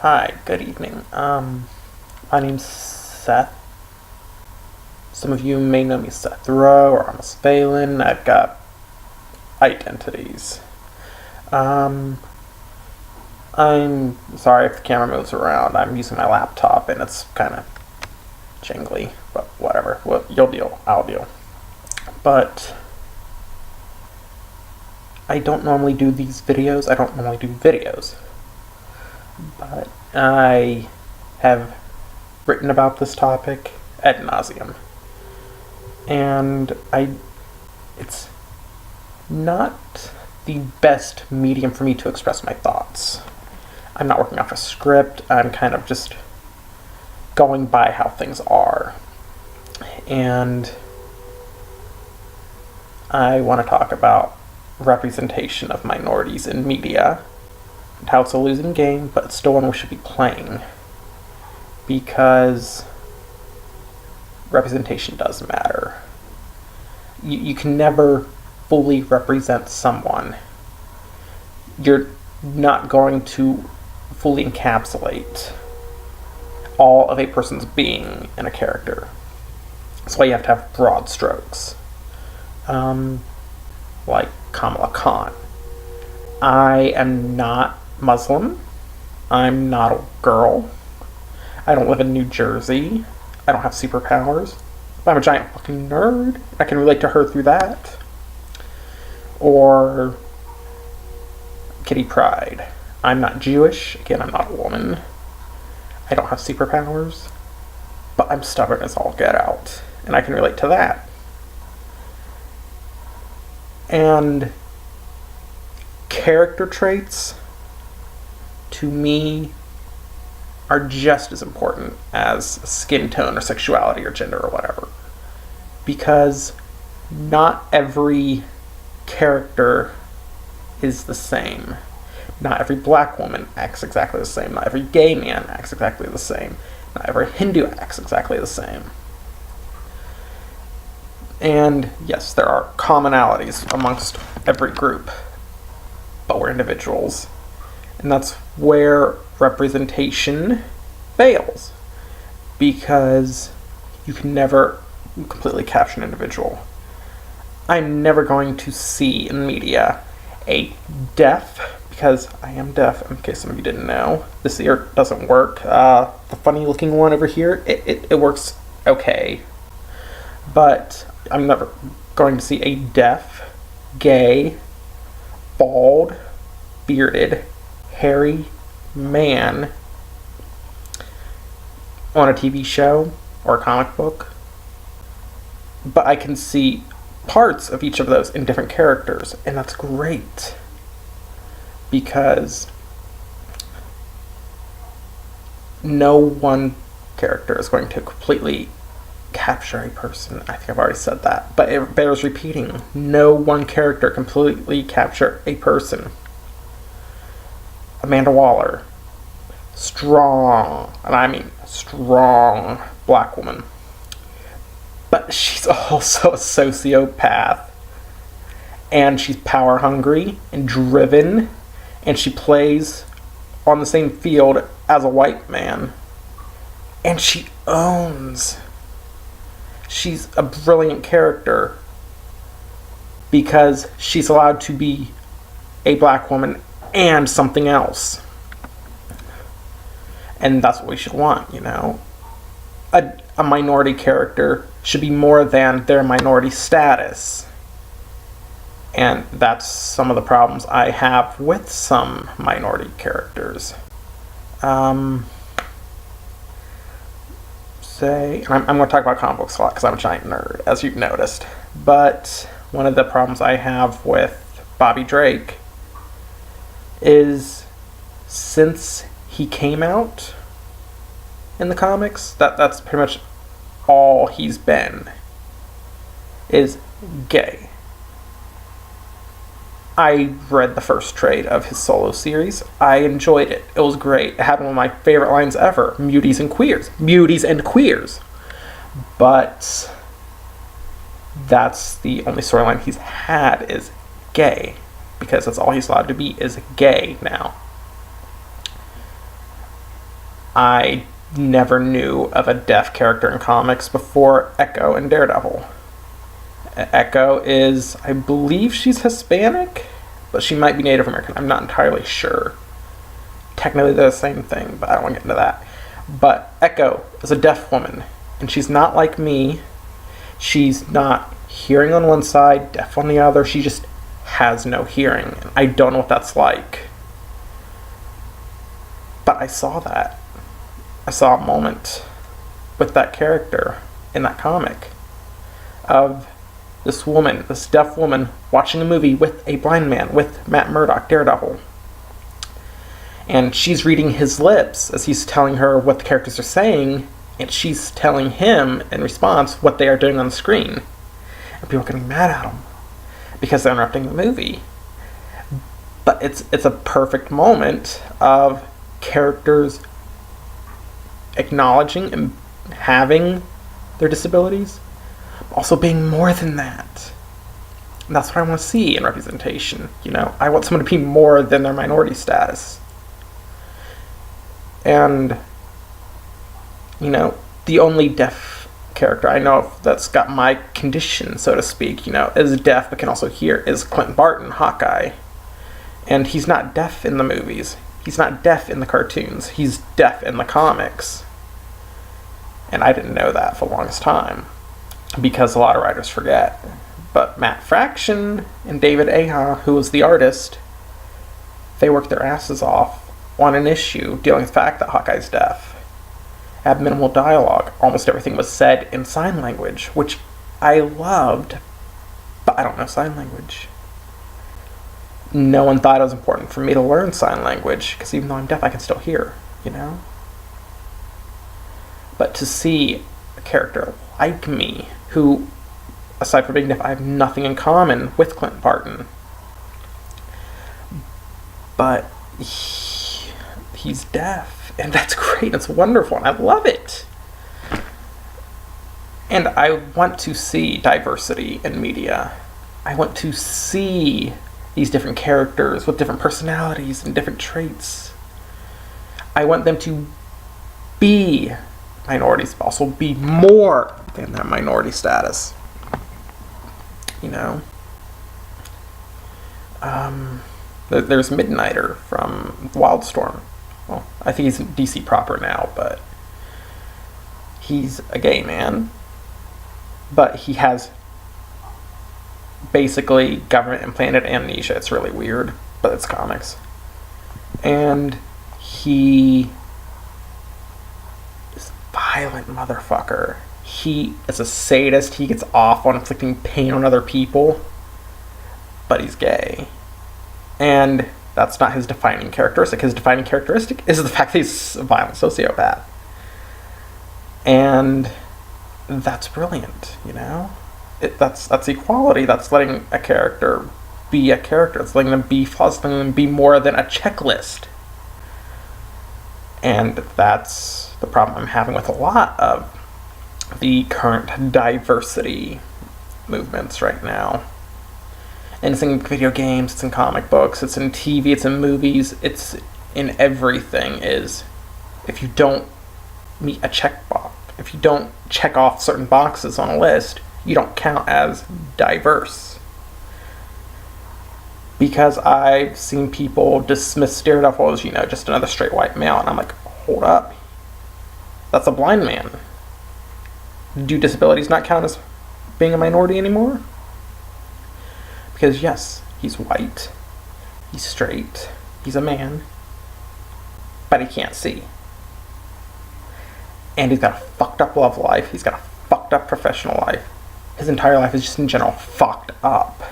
Hi, good evening. My name's Seth. Some of you may know me as Seth Rowe or Amos Phelan. I've got identities. Um, I'm sorry if the camera moves around. I'm using my laptop and it's kind of jingly, but whatever. Well, you'll deal. I'll deal. But I don't normally do these videos. I don't normally do videos. But I have written about this topic ad nauseum. And it's not the best medium for me to express my thoughts. I'm not working off a script. I'm kind of just going by how things are. And I want to talk about representation of minorities in media and how it's a losing game, but it's still one we should be playing. Because representation does matter. You can never fully represent someone. You're not going to fully encapsulate all of a person's being in a character. That's why you have to have broad strokes. Like Kamala Khan. I am not Muslim. I'm not a girl. I don't live in New Jersey. I don't have superpowers. I'm a giant fucking nerd. I can relate to her through that. Or Kitty Pryde. I'm not Jewish. Again, I'm not a woman. I don't have superpowers. But I'm stubborn as all get out. And I can relate to that. And character traits, to me, are just as important as skin tone or sexuality or gender or whatever. Because not every character is the same. Not every black woman acts exactly the same. Not every gay man acts exactly the same. Not every Hindu acts exactly the same. And yes, there are commonalities amongst every group, but we're individuals. And that's where representation fails, because you can never completely capture an individual. I'm never going to see in media a deaf, because I am deaf, in case some of you didn't know. This ear doesn't work. The funny looking one over here, it works okay. But I'm never going to see a deaf, gay, bald, bearded, hairy man on a TV show or a comic book. But I can see parts of each of those in different characters, and that's great. Because no one character is going to completely capture a person. I think I've already said that, but it bears repeating. No one character completely capture a person. Amanda Waller, strong, and I mean strong black woman. But she's also a sociopath. And she's power hungry and driven, and she plays on the same field as a white man. And she owns. She's a brilliant character because she's allowed to be a black woman and something else. And that's what we should want, you know. A minority character should be more than their minority status. And that's some of the problems I have with some minority characters. I'm going to talk about comic books a lot because I'm a giant nerd, as you've noticed. But one of the problems I have with Bobby Drake is, since he came out in the comics, that's pretty much all he's been, is gay. I read the first trade of his solo series. I enjoyed it. It was great. It had one of my favorite lines ever. Muties and queers. Muties and queers. But that's the only storyline he's had, is gay. Because that's all he's allowed to be, is gay now. I never knew of a deaf character in comics before Echo and Daredevil. Echo is, I believe she's Hispanic, but she might be Native American. I'm not entirely sure. Technically they're the same thing, but I don't want to get into that. But Echo is a deaf woman, and she's not like me. She's not hearing on one side, deaf on the other. She just has no hearing. I don't know what that's like. But I saw that. I saw a moment with that character in that comic of this woman, this deaf woman, watching a movie with a blind man, with Matt Murdock, Daredevil. And she's reading his lips as he's telling her what the characters are saying, and she's telling him, in response, what they are doing on the screen. And people are getting mad at him because they're interrupting the movie. But it's a perfect moment of characters acknowledging and having their disabilities, but also being more than that. And that's what I want to see in representation. I want someone to be more than their minority status. And, the only deaf character I know of that's got my condition, so to speak, is deaf but can also hear, is Clint Barton, Hawkeye. And he's not deaf in the movies. He's not deaf in the cartoons. He's deaf in the comics. And I didn't know that for the longest time, because a lot of writers forget. But Matt Fraction and David Aja, who was the artist, they worked their asses off on an issue dealing with the fact that Hawkeye's deaf. Had minimal dialogue. Almost everything was said in sign language, which I loved, but I don't know sign language. No one thought it was important for me to learn sign language, because even though I'm deaf, I can still hear, But to see a character like me, who, aside from being deaf, I have nothing in common with Clint Barton. But he's deaf, and that's great, it's wonderful, and I love it. And I want to see diversity in media. I want to see these different characters with different personalities and different traits. I want them to be minorities, but also be more than that minority status. There's Midnighter from Wildstorm. Well, I think he's DC proper now, but he's a gay man. But he has basically government implanted amnesia. It's really weird, but it's comics. And he is a violent motherfucker. He is a sadist. He gets off on inflicting pain on other people, but he's gay. And that's not his defining characteristic. His defining characteristic is the fact that he's a violent sociopath. And that's brilliant, That's equality. That's letting a character be a character. It's letting them be flaws, letting them be more than a checklist. And that's the problem I'm having with a lot of the current diversity movements right now. And it's in video games, it's in comic books, it's in TV, it's in movies, it's in everything. Is if you don't meet a checkbox, if you don't check off certain boxes on a list, you don't count as diverse. Because I've seen people dismiss Daredevil as, just another straight white male, and I'm like, hold up. That's a blind man. Do disabilities not count as being a minority anymore? Because yes, he's white, he's straight, he's a man, but he can't see. And he's got a fucked up love life, he's got a fucked up professional life. His entire life is just in general fucked up.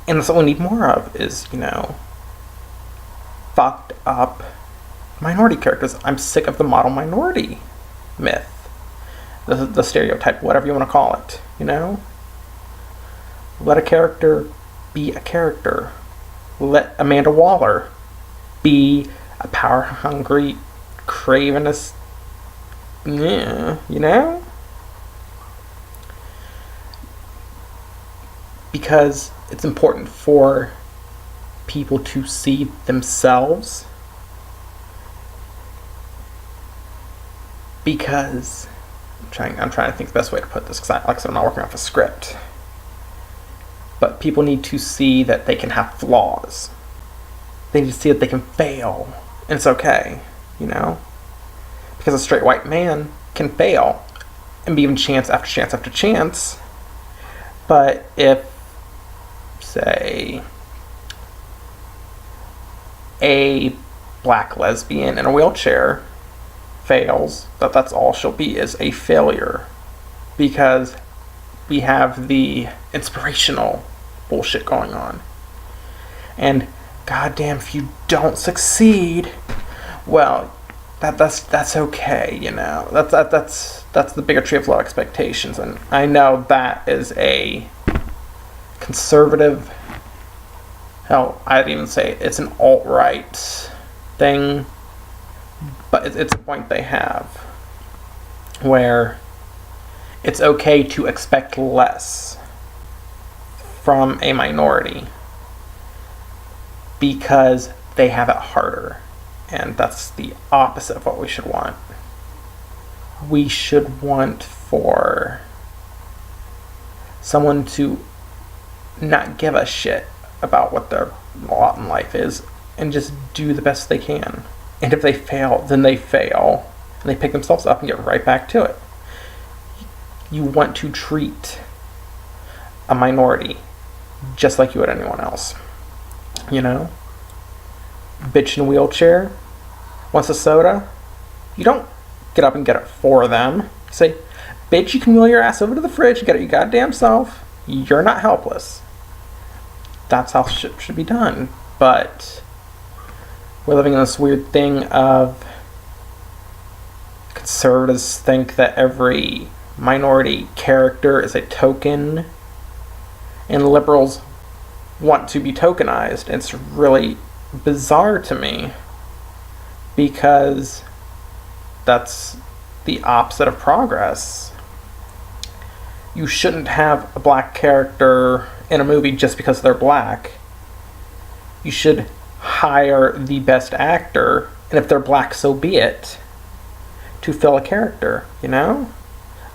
And that's what we need more of is, fucked up minority characters. I'm sick of the model minority myth. The stereotype, whatever you want to call it, Let a character be a character. Let Amanda Waller be a power-hungry, cravenous, Because it's important for people to see themselves Because I'm trying to think the best way to put this, because like I said, I'm not working off a script. But people need to see that they can have flaws. They need to see that they can fail, and it's okay, you know? Because a straight white man can fail and be given chance after chance after chance. But if, say, a black lesbian in a wheelchair fails, that's all she'll be, is a failure. Because we have the inspirational bullshit going on. And goddamn, if you don't succeed, well, that's okay, you know. That's the bigotry of low expectations, and I know that is a conservative, hell, I'd even say it's an alt-right thing, but it's a point they have where it's okay to expect less from a minority because they have it harder. And that's the opposite of what we should want. We should want for someone to not give a shit about what their lot in life is and just do the best they can. And if they fail, then they fail. And they pick themselves up and get right back to it. You want to treat a minority just like you would anyone else. You know? Bitch in a wheelchair wants a soda. You don't get up and get it for them. You say, bitch, you can wheel your ass over to the fridge and get it your goddamn self. You're not helpless. That's how shit should be done. But we're living in this weird thing of conservatives think that every minority character is a token, and liberals want to be tokenized. It's really bizarre to me because that's the opposite of progress. You shouldn't have a black character in a movie just because they're black. You should hire the best actor, and if they're black, so be it, to fill a character, you know?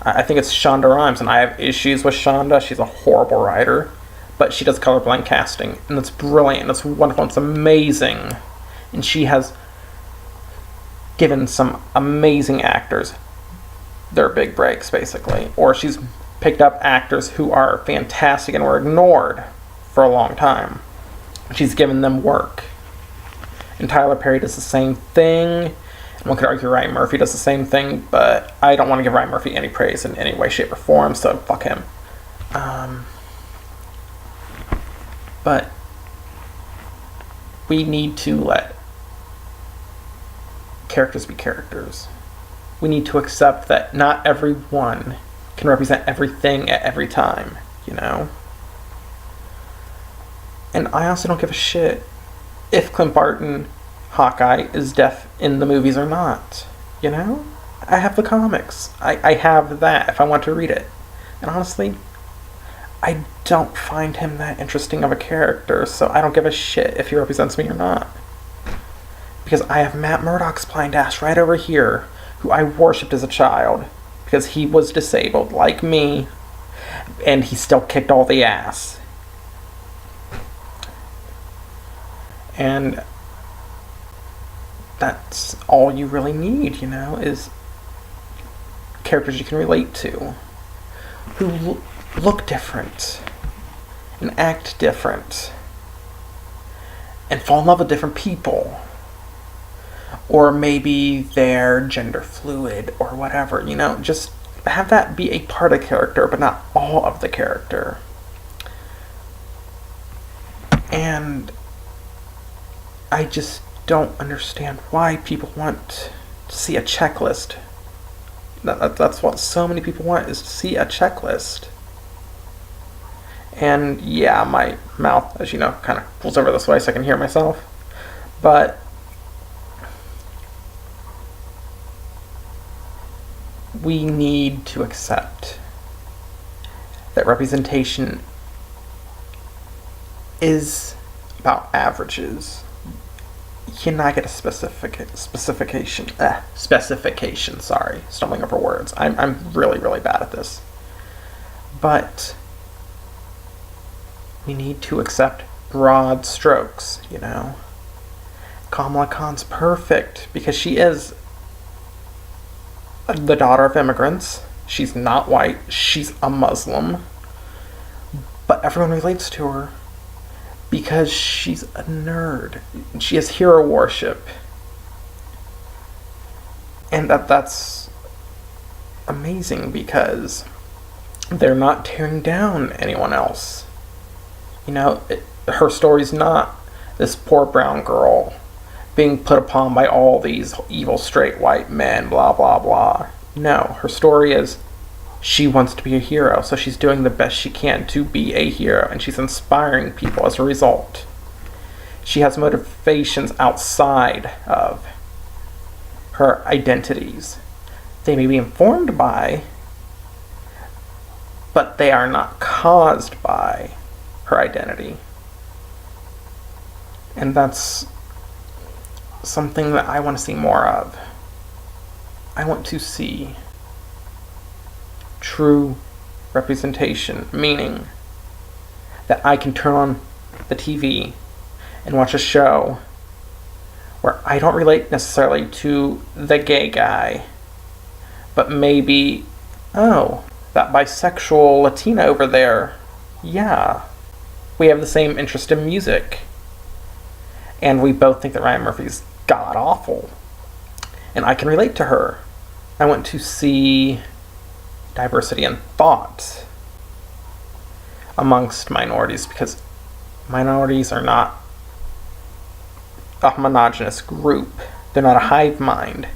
I think it's Shonda Rhimes, and I have issues with Shonda. She's a horrible writer. But she does colorblind casting, and it's brilliant, it's wonderful, it's amazing. And she has given some amazing actors their big breaks, basically. Or she's picked up actors who are fantastic and were ignored for a long time. She's given them work. And Tyler Perry does the same thing. And one could argue Ryan Murphy does the same thing, but I don't want to give Ryan Murphy any praise in any way, shape, or form, so fuck him. But we need to let characters be characters. We need to accept that not everyone can represent everything at every time, you know? And I also don't give a shit if Clint Barton, Hawkeye, is deaf in the movies or not, you know? I have the comics. I have that if I want to read it. And honestly, I don't find him that interesting of a character, so I don't give a shit if he represents me or not. Because I have Matt Murdock's blind ass right over here, who I worshipped as a child, because he was disabled, like me, and he still kicked all the ass. And that's all you really need, you know, is characters you can relate to, who look different and act different and fall in love with different people, or maybe they're gender fluid or whatever, you know, just have that be a part of character but not all of the character. And I just don't understand why people want to see a checklist. That's what so many people want, is to see a checklist. And yeah, my mouth, as you know, kind of pulls over this way so I can hear myself. But we need to accept that representation is about averages. cannot get a specification. Sorry, stumbling over words. I'm really, really bad at this. But we need to accept broad strokes, you know. Kamala Khan's perfect because she is the daughter of immigrants. She's not white. She's a Muslim. But everyone relates to her because she's a nerd. She has hero worship. And that's amazing because they're not tearing down anyone else. You know, her story's not this poor brown girl being put upon by all these evil straight white men, blah, blah, blah. No, her story is she wants to be a hero, so she's doing the best she can to be a hero, and she's inspiring people as a result. She has motivations outside of her identities. They may be informed by, but they are not caused by her identity. And that's something that I want to see more of. I want to see true representation, meaning that I can turn on the TV and watch a show where I don't relate necessarily to the gay guy, but maybe, oh, that bisexual Latina over there, yeah, we have the same interest in music. And we both think that Ryan Murphy's god-awful. And I can relate to her. I want to see diversity in thought amongst minorities because minorities are not a homogeneous group. They're not a hive mind.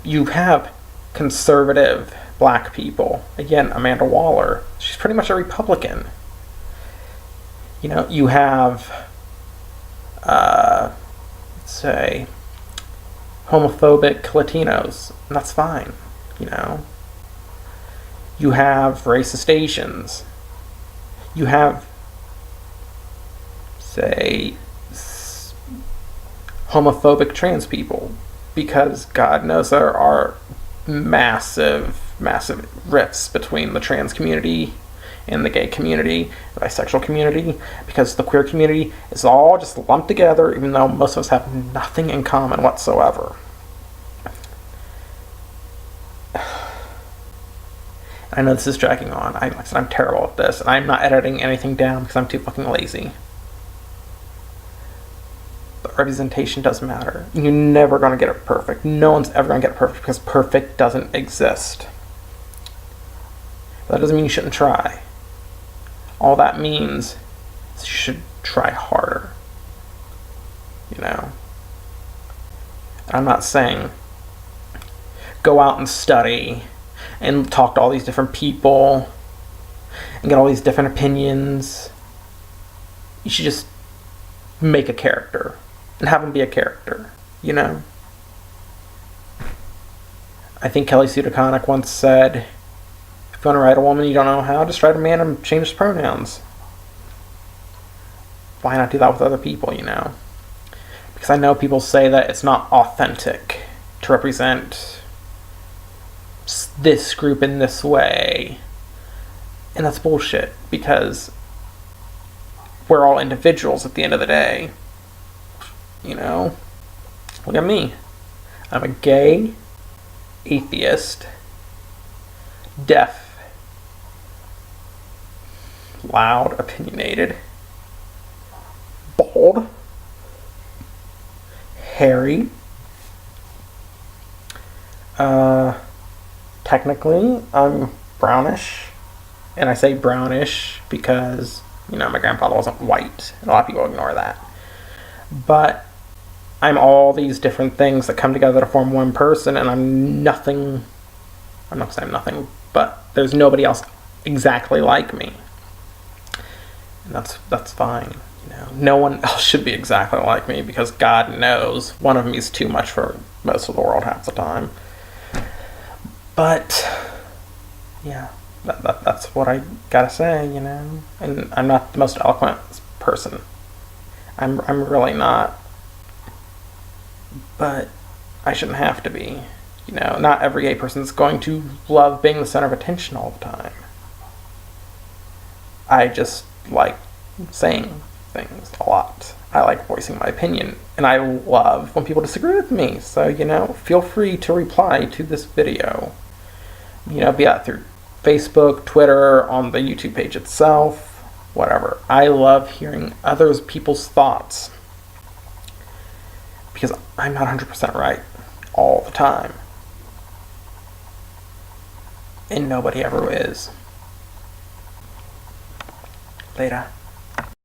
You have conservative black people. Again, Amanda Waller. She's pretty much a Republican. You know, you have let's say homophobic Latinos, and that's fine, you know. You have racist Asians. You have, say, homophobic trans people, because God knows there are massive rifts between the trans community and the gay community, the bisexual community, because the queer community is all just lumped together, even though most of us have nothing in common whatsoever. I know this is dragging on. I'm terrible at this, and I'm not editing anything down because I'm too fucking lazy. But representation does matter. You're never going to get it perfect. No one's ever going to get it perfect because perfect doesn't exist. But that doesn't mean you shouldn't try. All that means is you should try harder. You know? And I'm not saying go out and study and talk to all these different people and get all these different opinions. You should just make a character and have him be a character, you know? I think Kelly Sue DeConnick once said, if you want to write a woman you don't know how, just write a man and change his pronouns. Why not do that with other people, you know? Because I know people say that it's not authentic to represent this group in this way. And that's bullshit, because we're all individuals at the end of the day. You know? Look at me. I'm a gay, atheist, deaf, loud, opinionated, bald, hairy, technically I'm brownish, and I say brownish because, you know, my grandfather wasn't white, and a lot of people ignore that, but I'm all these different things that come together to form one person, and I'm not saying I'm nothing, but there's nobody else exactly like me. And that's fine, you know. No one else should be exactly like me, because God knows one of me is too much for most of the world half the time. But yeah, that's what I gotta say, you know. And I'm not the most eloquent person. I'm really not. But I shouldn't have to be. You know, not every gay person is going to love being the center of attention all the time. I just like saying things a lot. I like voicing my opinion, and I love when people disagree with me. So, you know, feel free to reply to this video. You know, be that through Facebook, Twitter, on the YouTube page itself, whatever. I love hearing others people's thoughts because I'm not 100% right all the time. And nobody ever is. Later.